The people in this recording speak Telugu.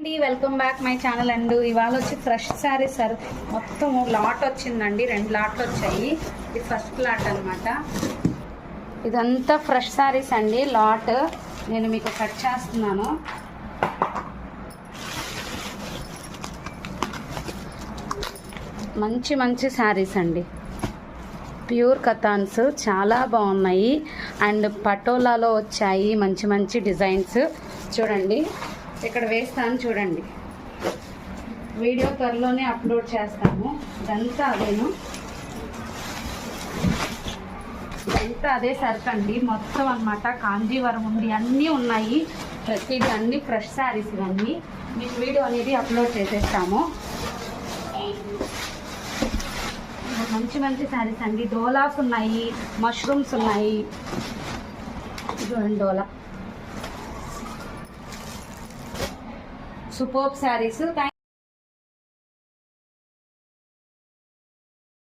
అండి, welcome back my channel. And ఇవాళ వచ్చి ఫ్రెష్ శారీస్ మొత్తం లాట్ వచ్చిందండి. 2 లాట్లు వచ్చాయి. ఇది ఫస్ట్ లాట్ అనమాట. ఇదంతా ఫ్రెష్ శారీస్ అండి. లాట్ నేను మీకు కట్ చేస్తున్నాను. మంచి మంచి శారీస్ అండి. ప్యూర్ కథాన్స్ చాలా బాగున్నాయి. అండ్ పటోలాలో వచ్చాయి మంచి మంచి డిజైన్స్. చూడండి, ఇక్కడ వేస్తాను చూడండి. వీడియో త్వరలోనే అప్లోడ్ చేస్తాము. ఇదంతా అదే సరుకు అండి మొత్తం అన్నమాట. కాంజీవరం ఉంది, అన్నీ ఉన్నాయి. ప్రతిదీ అన్ని ఫ్రెష్ శారీస్ ఇవన్నీ. మీకు వీడియో అనేది అప్లోడ్ చేసేస్తాము. మంచి మంచి శారీస్ అండి. డోలాస్ ఉన్నాయి, మష్రూమ్స్ ఉన్నాయి. చూడండి, డోలా సూపర్ శారీస్.